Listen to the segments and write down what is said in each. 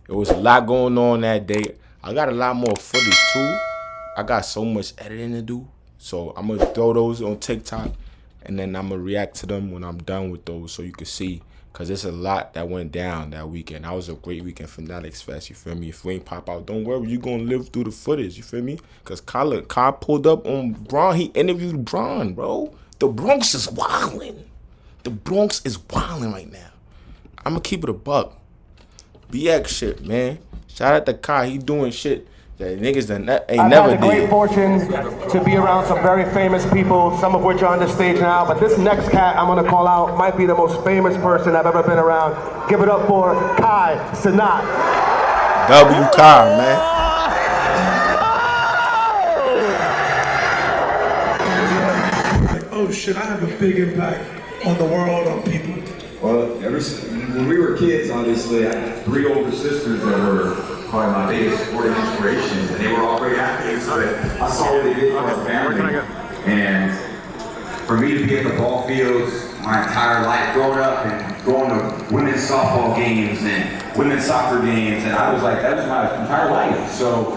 It was a lot going on that day. I got a lot more footage too. I got so much editing to do. So I'm going to throw those on TikTok. And then I'm going to react to them when I'm done with those so you can see. Because there's a lot that went down that weekend. That was a great weekend for Fanatics Fest, you feel me? If we ain't pop out, don't worry, you going to live through the footage, you feel me? Because Kyle pulled up on Bron. He interviewed Bron, bro. The Bronx is wildin'. The Bronx is wildin' right now. I'm going to keep it a buck. BX shit, man. Shout out to Kyle. He doing shit that niggas that ain't never did. I've had the great fortune to be around some very famous people, some of which are on the stage now, but this next cat I'm going to call out might be the most famous person I've ever been around. Give it up for Cenat. W. Kyle, man. Oh shit, I have a big impact on the world, on people. Well, when we were kids, obviously, I had 3 older sisters that were probably my biggest sporting inspirations, and they were all great athletes, but I saw what they did for our family. And for me to be at the ball fields my entire life, growing up and going to women's softball games and women's soccer games, and I was like, that was my entire life. So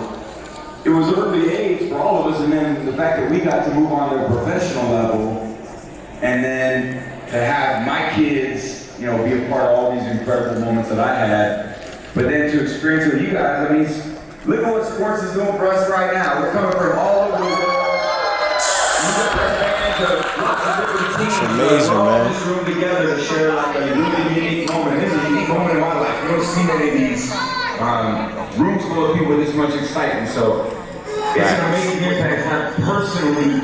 it was an early age for all of us, and then the fact that we got to move on to a professional level, and then to have my kids, you know, be a part of all these incredible moments that I had, but then to experience it with you guys, I mean, look at what sports is doing for us right now. We're coming from all over the world. It's amazing, man. This room together to share like a really unique moment. This is a unique moment in my life. You don't see many of these rooms full of people with this much excitement. So it's an amazing impact, not personally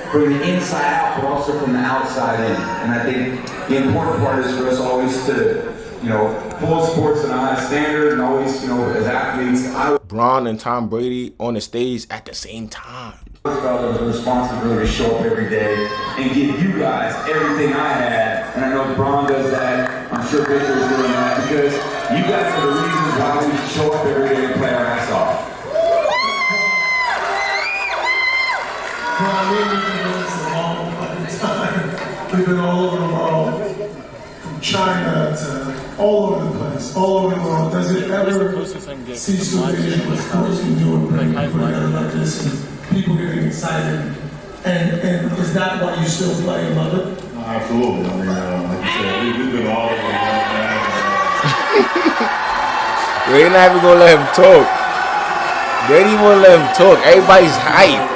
from the inside out, but also from the outside in. And I think the important part is for us always to, you know, hold sports at a high standard, and always, you know, as athletes. Bron and Tom Brady on the stage at the same time. I felt the responsibility to show up every day and give you guys everything I had. And I know Bron does that. I'm sure Victor's doing that, because you guys are the reasons why we show up every day and play our ass off. We've been all over the world, from China to all over the place, all over the world. Does it ever cease to amaze what sports can do and bring together like this and people getting excited? And is that why you still play and love it? Absolutely. I mean, like you said, we've been all over the world. We ain't not even gonna let him talk. They ain't even gonna let him talk. Everybody's hype.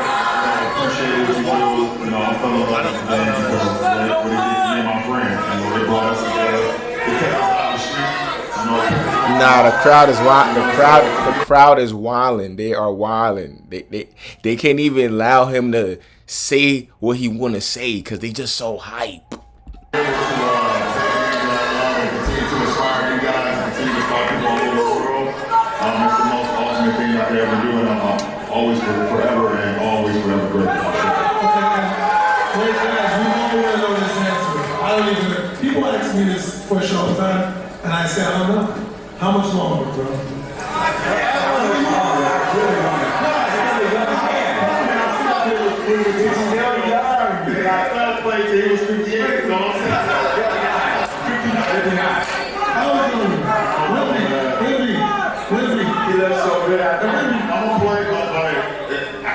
Nah, the crowd is wild. The crowd is wilding. They are wilding. They can't even allow him to say what he want to say because they just so hype. Continue to inspire you guys, continue to inspire people all over the world. It's the most ultimate thing I could ever do, and I'm always forever and always forever grateful. Wait, guys, we all want to know this answer. I don't even. People ask me this question all the time, and I say I don't know. How much longer, bro? I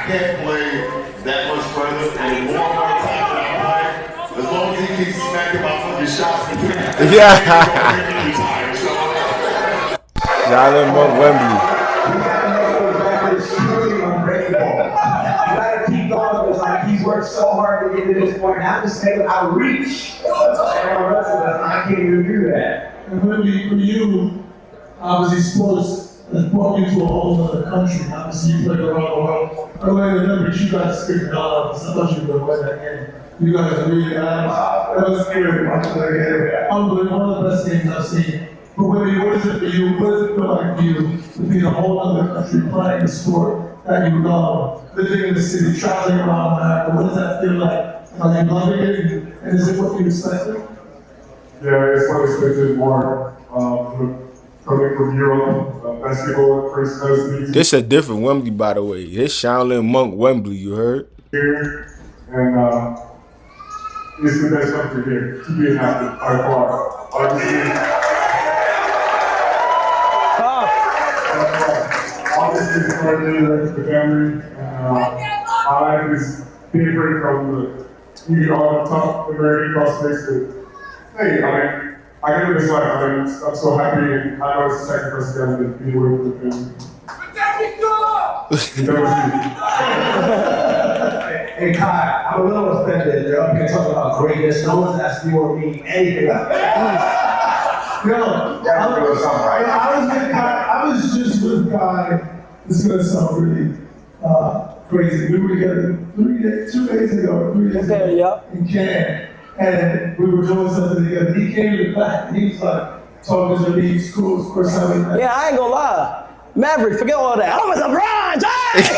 can't play that much further, and the more time that I play, as long as he keeps smacking my fucking shots, Yeah. Jalen Wembanyama. You gotta keep going. It's like he's worked so hard to get to this point. Now just take outreach. I can't even do that. And for you, obviously sports has brought you to a whole other country. Obviously you played around the world. I remember you guys speaking God. I thought you were going to win that game. You guys are really nice. That was scary. Unbelievable. One of the best games I've seen. But what is it for you? What does it feel like for you to be in a whole other country playing a sport that you love, living in the city, traveling around America? What does that feel like? Are you loving it? And is it what you expected? Yeah, it's what I expected more. Coming from Europe, basketball, first class. This a different Wembley, by the way. This Shaolin Monk Wembley, you heard? Here, and it's the best country here to be an athlete by far. Obviously, it's part of the family. My life is different from all the tough American prospects. Hey, I mean, I get this life. I'm so happy, and I know it's a sacrifice to be away from the family. Hey, Kai, I'm a little offended. They're up here talking about greatness. No one's asked you or me anything about that. I was just with Kai. This is gonna sound really crazy. We were together 2 days ago in Cannes, and we were doing something together. He came to the back and he was like talking to me. School, first time we met. Yeah, I ain't gonna lie. Maverick, forget all that. I'm a LeBron James!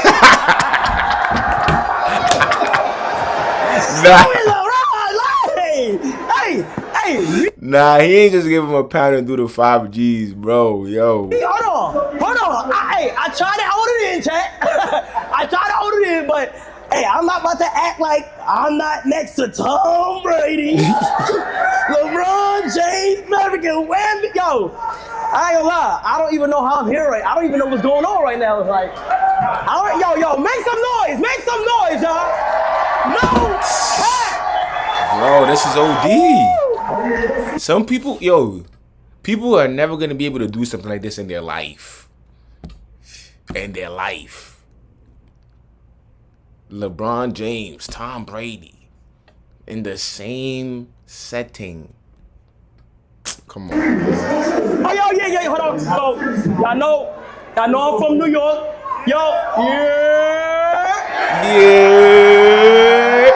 Nah, he ain't just give him a pound and do the 5 G's, bro. Yo. Hey, hold on. I tried to hold it in, chat. I tried to hold it in, but hey, I'm not about to act like I'm not next to Tom Brady, LeBron James, Maverick, and Wembanyama. Yo, I ain't gonna lie. I don't even know how I'm here right. I don't even know what's going on right now. It's like, yo, make some noise, y'all. No cap. Bro, this is OD. Some people, people are never gonna be able to do something like this in their life. LeBron James, Tom Brady, in the same setting. Come on. Oh, yeah, hold on. So, y'all know I'm from New York. Yo, yeah.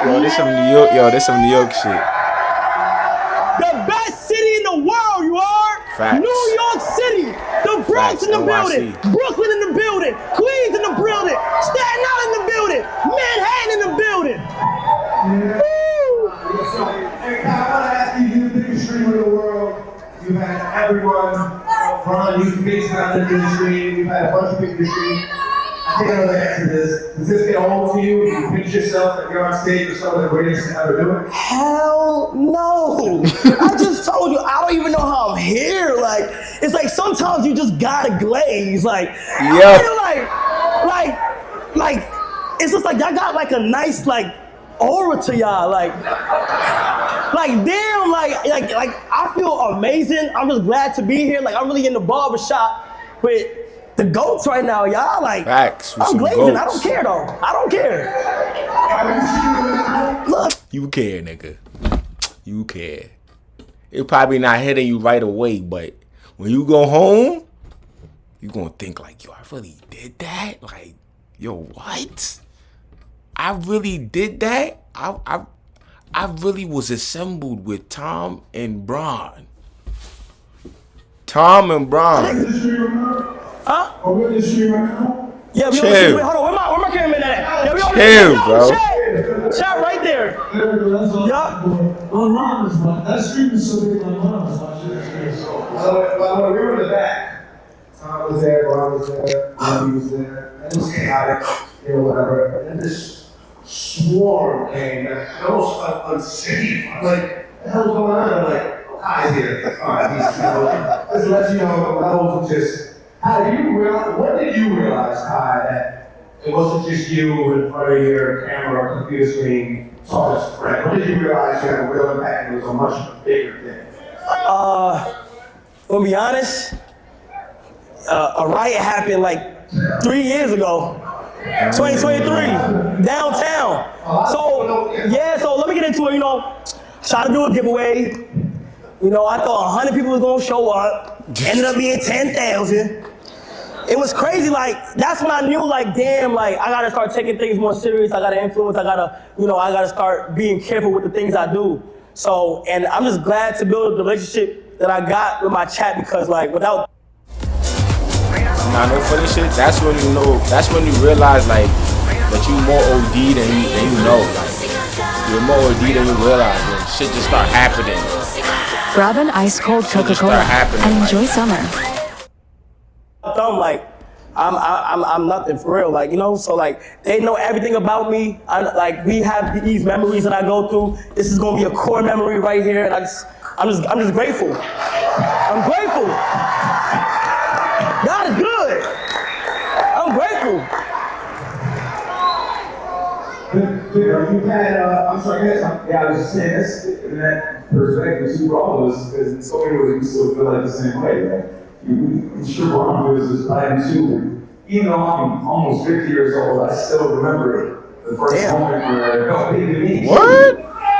Yo, this some New York shit. The best city in the world, you are. Facts. New York City. The Bronx in the building. Brooklyn in the building. Queens in the building. Staten Island in the building. Manhattan in the building. Hey, Kai, I want to ask you, you're the biggest streamer in the world. You've had everyone run, you've based on the industry, you've had a bunch of people stream. I think I know the answer to this. Does this get old to you? Do you pinch yourself that you're on stage with some of the greatest to ever do it? Hell no. I just told you, I don't even know how I'm here. Like, it's like sometimes you just gotta glaze. Like, I feel like, it's just like y'all got like a nice like aura to y'all. Like damn, like I feel amazing. I'm just glad to be here. Like, I'm really in the barbershop with the goats right now, y'all. Like, facts. I'm glazing. Goats. I don't care though. I don't care. Look. You care, nigga. You care. It probably not hitting you right away, but when you go home, you gonna think like, yo, I really did that? Like, yo, what? I really did that? I really was assembled with Tom and Bron. Huh? Yeah, we chill. Hold on, where my cameraman at? Yeah, chill, bro. Chat right there. Yeah. That stream is so big, my mom was watching that stream. So, we were in the back. Tom was there, Ron was there, Andy was there, and it was chaotic, whatever. And then this swarm came that was unsafe. I'm like, what the hell's going on? I'm like, Kai's here. All right, these people. This lets you know the levels of just. When did you realize, Kai, that it wasn't just you in front of your camera or computer screen talking to friends? When did you realize you had a real impact and it was a much bigger thing? To be honest, a riot happened like 3 years ago, 2023, downtown. So let me get into it, try to do a giveaway. I thought 100 people was gonna show up, ended up being 10,000. It was crazy, like, that's when I knew, like, damn, like, I gotta start taking things more serious, I gotta influence, I gotta start being careful with the things I do. So, and I'm just glad to build the relationship that I got with my chat, because, like, without... Nah, no funny shit, that's when you realize, like, that you more OD than you know, like, you're more OD than you realize, when shit just start happening. Grab an ice-cold Coca-Cola and enjoy summer. Like, I'm nothing for real, like, so like they know everything about me. We have these memories that I go through. This is gonna be a core memory right here, and I'm just grateful. I'm grateful. God is good. I'm grateful. You've had, I'm sorry, yeah, I was just saying, that's in that perspective, Super Bowl is, because so many of us still feel like the same way, right? I'm sure Ron feels this, I do too. Even though I'm almost 50 years old, I still remember the first moment where it felt big to me. What?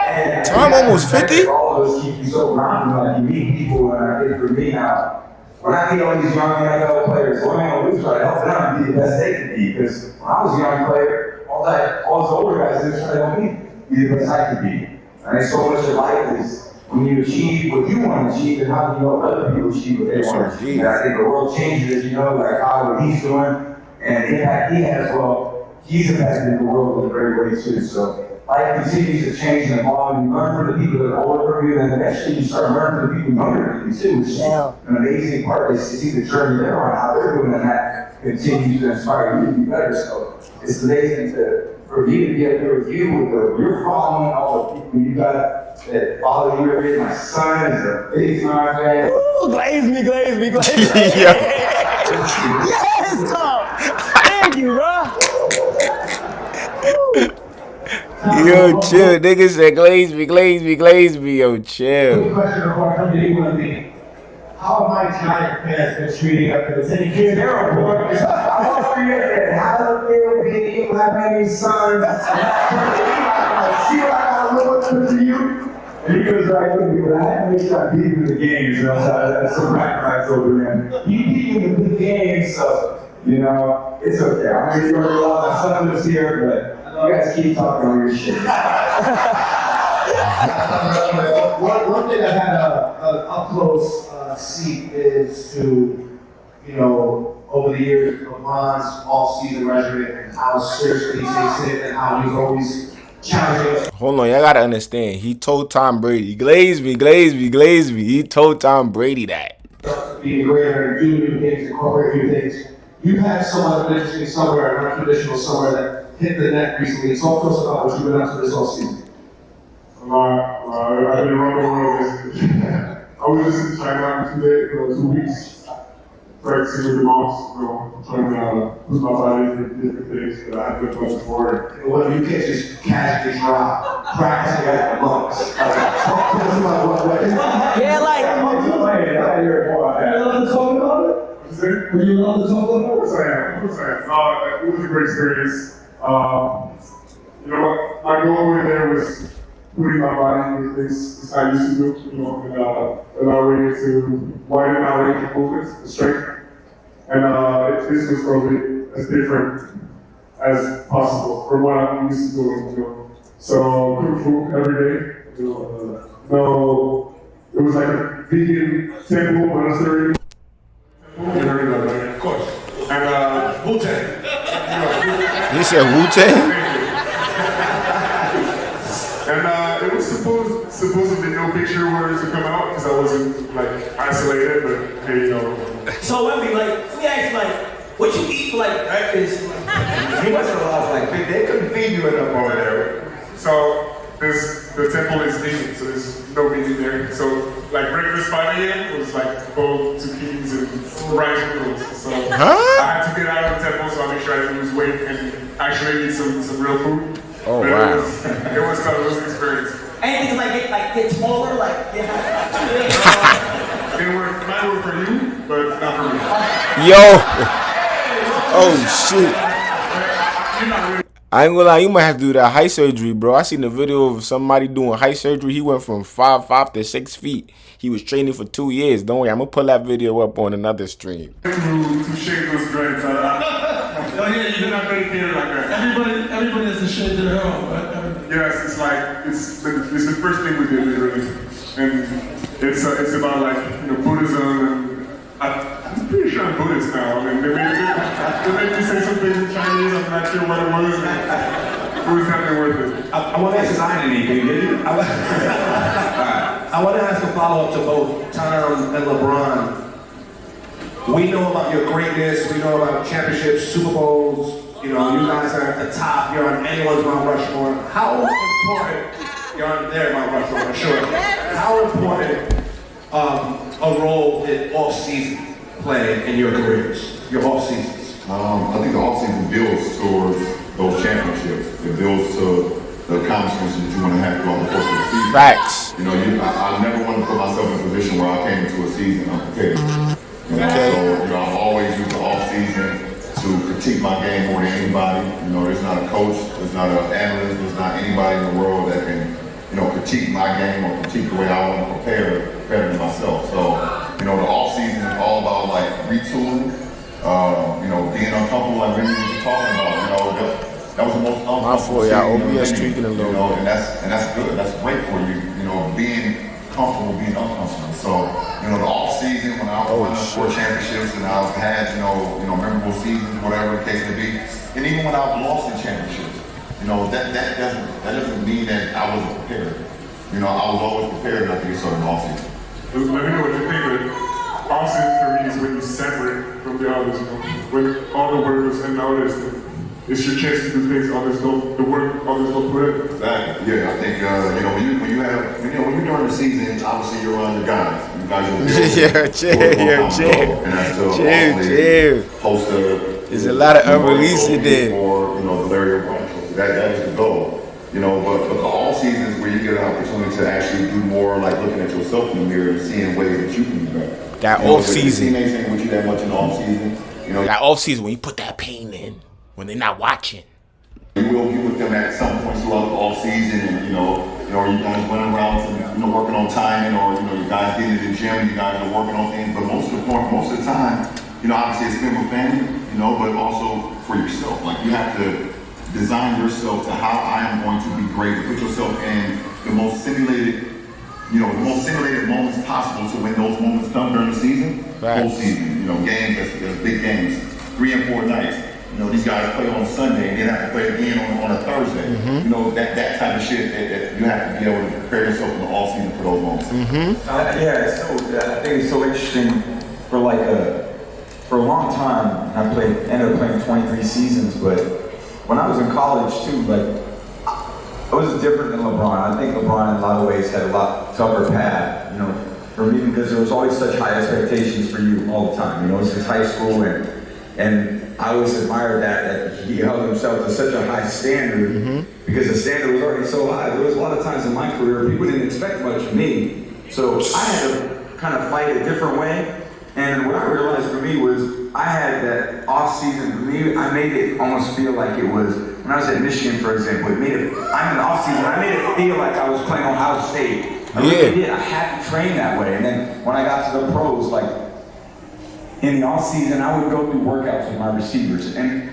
And Tom almost 50? all of us keep you so grounded, like you meet people, and I think for me now, when I meet all these young NFL players, what I'm going to do is try to help them be the best they can be, because when I was a young player, all those older guys just try to help me be the best I can be. And so much of life is when you achieve what you want to achieve, and how do you help other people achieve what they want to achieve. And I think the world changes, like how what he's doing and the impact he has. Well, he's impacted the world in a great way too. So life continues to change and evolve, and you learn from the people that are older from you, and then eventually you start learning from the people younger than you too, which is an amazing part is to see the journey they're on, how they're doing, and that continues to inspire you to be better. So it's amazing for me to be up here with you, with you're following all the people you got that follow you every day. My son is a big time fan. Ooh, glaze me. Yes, Tom. Thank you, bro. Yo, chill. Nigga said glaze me. Yo, chill. Quick question before I come to you, Wendy. How have my Giant fans been treating up to the city? Terrible. I want to forget that. How does it feel being able to have many sons? See what I got to look up to you? And he goes right to me, but I have to make sure I beat him in the games. That's some right over there. You beat him in the big games, so, it's okay. I'm going to go a lot. My son lives here, but you guys keep talking on your shit. One thing I had an up-close seat is to, over the years, LeBron's off-season regimen and how seriously he takes it and how he's always challenging. Hold on, y'all gotta understand. He told Tom Brady, glaze me. He told Tom Brady that. Being greater and do new things, incorporate new things. You had someone interesting somewhere, non-traditional somewhere that hit the net recently. Talk to us about what you've been up to this off-season. I've been around the world. I was just in China today for 2 weeks, practicing with the monks, trying to put my body in different things that I haven't done before. Well, you can't just casually drop practicing at the monks. Talk to us about what Yeah, like. Are you allowed to talk about it? Are you allowed to talk about it? Of course I am. It was a great experience. My goal over there was putting my body in things I used to do, and allowing it to widen my range of movements, the strength. And this was probably as different as possible from what I'm used to doing, So cook food every day, it was like a vegan temple, monastery. Of course. And Wu-Tang. He said Wu-Tang? And it was supposedly no picture were to come out because I wasn't isolated, but hey, So Wemby, let me ask you, what you eat for breakfast? He wasn't allowed they couldn't feed you enough over there. So the temple is vegan, so there's no meat in there. So breakfast 5 a.m. was boiled zucchinis and rice noodles. So I had to get out of the temple, so I made sure I didn't lose weight and actually eat some real food. Oh, but wow. It was tough. It was an experience. Anything get smaller, It might work for you, but not for me. Yo. Oh, shit. I ain't gonna lie, you might have to do that height surgery, bro. I seen a video of somebody doing height surgery. He went from 5'5" to 6 feet. He was training for 2 years. Don't worry, I'm gonna pull that video up on another stream. To shave those dreads. Oh yeah, you do not make hair like that. Everybody has to shave their hair. Yes, it's the first thing we did, literally, and it's about Buddhism, and I'm pretty sure I'm Buddhist now. I mean, they made me say something in Chinese. I'm not sure what it was. It was definitely worth it. I want to ask anything, did you? I want to ask a follow-up to both Tom and LeBron. We know about your greatness. We know about championships, Super Bowls. You guys are at the top. You're on anyone's Mount Rushmore. How important? You're on their Mount Rushmore, I'm sure. How important a role did off-season play in your careers, your off seasons? I think the offseason builds towards those championships. It builds to the accomplishments that you want to have throughout the course of the season. Facts. You know, I never want to put myself in a position where I came into a season unprepared. You know, so I've always used the off season to critique my game more than anybody. You know, there's not a coach, there's not an analyst, there's not anybody in the world that can, critique my game or critique the way I want to prepare to myself. So, the off season is all about like retooling, being uncomfortable like Brady was talking about. That was the most uncomfortable OBS tweaking a little bit. And that's good. That's great for you. Being comfortable, being uncomfortable. So, the off season when I won 4 championships and I've had, memorable seasons, whatever the case may be, and even when I've lost in championships, that doesn't mean that I wasn't prepared. I was always prepared enough to get started in the off season. Let me know what you think. But off season for me is when you separate from the others. When all the work is and notice, it's your chance to do things others don't. The work others don't put in. Exactly. Yeah, I think when you're during the season, obviously you're around your guys. You guys are chill. Post there's a lot of unreleased in there. Or the Larry O'Brien trophy. That is the goal. But the off seasons where you get an opportunity to actually do more, like looking at yourself in the mirror and seeing ways that you can be better. That off season. Teammates ain't with you that much in the off season. That off season when you put that pain in, when they're not watching. You will be with them at some point throughout the off season, and you guys running around, working on timing, or you guys getting to the gym, you guys are working on things. But most of the time, obviously it's been with family, but also for yourself. Like you have to design yourself to how I am going to be great. Put yourself in the most simulated moments possible. So when those moments come during the season, whole season, games, there's big games, 3 and 4 nights. These guys play on Sunday and then have to play again on a Thursday. That type of shit that you have to be able to prepare yourself in the off season for those moments. I think it's so interesting for for a long time. I ended up playing 23 seasons, but when I was in college too, I was different than LeBron. I think LeBron in a lot of ways had a lot tougher path, for me, because there was always such high expectations for you all the time. Since high school, and I always admired that he held himself to such a high standard, because the standard was already so high. There was a lot of times in my career people didn't expect much of me, so I had to kind of fight a different way. And what I realized for me was I had that off season. For me, I made it almost feel like it was when I was at Michigan, for example. I'm in the off season. I made it feel like I was playing Ohio State. I really did. I had to train that way. And then when I got to the pros, in the off season, I would go through workouts with my receivers, and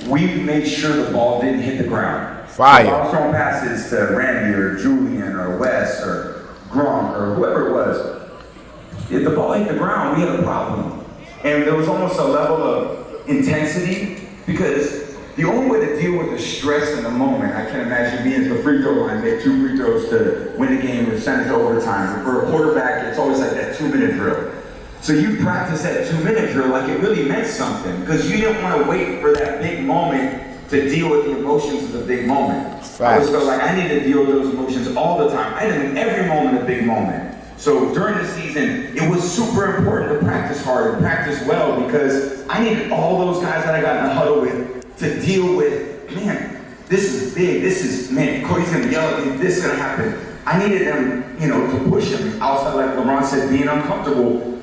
we made sure the ball didn't hit the ground. Fire. So I was throwing passes to Randy or Julian or Wes or Gronk or whoever it was. If the ball hit the ground, we had a problem. And there was almost a level of intensity, because the only way to deal with the stress in the moment, I can imagine being at the free throw line, make 2 free throws to win the game or send it to overtime. For a quarterback, it's always like that 2-minute drill. So you practice that 2-minute drill like it really meant something, because you didn't want to wait for that big moment to deal with the emotions of the big moment. Facts. I always felt like I needed to deal with those emotions all the time. I didn't make every moment a big moment. So during the season, it was super important to practice hard and practice well, because I needed all those guys that I got in the huddle with to deal with, man, this is big, Cody's gonna yell at me, this is gonna happen. I needed them, to push them outside, like LeBron said, being uncomfortable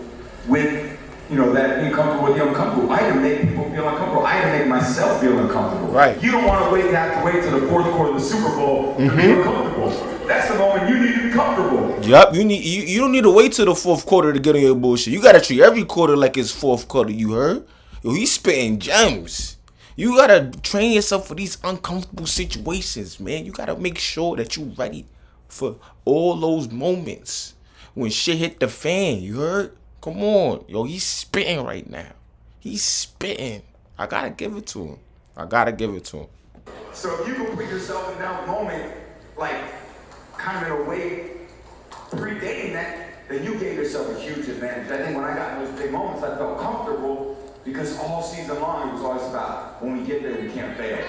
with, that being comfortable with the uncomfortable. I had to make people feel uncomfortable. I had to make myself feel uncomfortable. Right. You don't want to have to wait till the 4th quarter of the Super Bowl to be uncomfortable. That's the moment you need to be comfortable. Yup, you don't need to wait till the 4th quarter to get on your bullshit. You gotta treat every quarter like it's 4th quarter. You heard? Yo, he's spitting gems. You gotta train yourself for these uncomfortable situations, man. You gotta make sure that you ready for all those moments when shit hit the fan. You heard? Come on, yo, he's spitting right now. He's spitting. I gotta give it to him. So if you can put yourself in that moment, kind of in a way predating that, then you gave yourself a huge advantage. I think when I got in those big moments, I felt comfortable, because all season long it was always about, when we get there, we can't fail.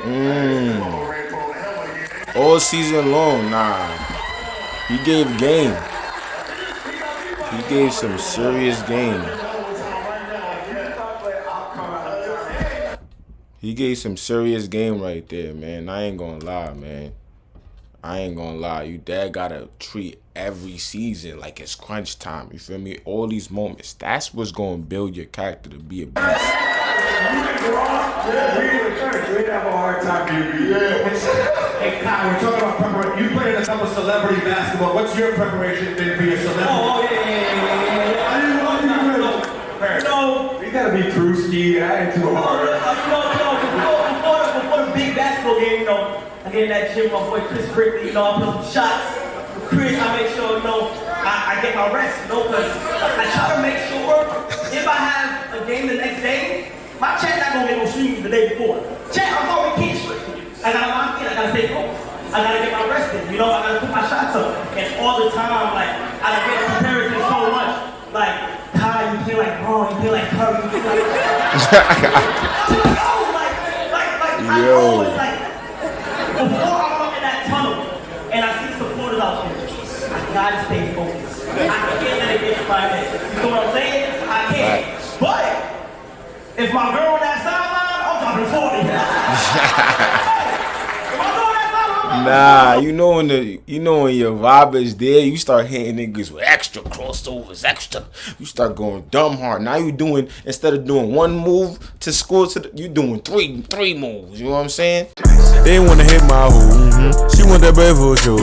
All season long, nah. He gave game. He gave some serious game. He gave some serious game right there, man. I ain't gonna lie, man. I ain't gonna lie. You dad gotta treat every season like it's crunch time. You feel me? All these moments. That's what's gonna build your character to be a beast. We didn't have a hard time being Hey, Kyle, we're talking about preparation. You played in a couple celebrity basketball. What's your preparation been for your celebrity? Oh, yeah. We gotta be Drewski. I ain't too hard. Before the big basketball game, I get in that gym, my boy Chris Brady, I put some shots. Chris, I make sure, I get my rest, because I try to make sure if I have a game the next day, my chat not gonna get no streams the day before. Chat, I'm already kid straight. I gotta lock in, I gotta stay focused. I gotta get my rest in, I gotta put my shots up. And all the time, I get comparison so much. Ty, you play like Braun, you play like Curry, you play like Yo. Before I'm up in that tunnel and I see supporters out there, I gotta stay focused. I can't let it get to my head. You know what I'm saying? I can't. But if my girl on that sideline, I'm dropping 40. Nah, when your vibe is there, you start hitting niggas with extra crossovers, you start going dumb hard. Now you doing, instead of doing one move to score, you doing three moves. You know what I'm saying? They wanna hit my hole. She want that bread for sure.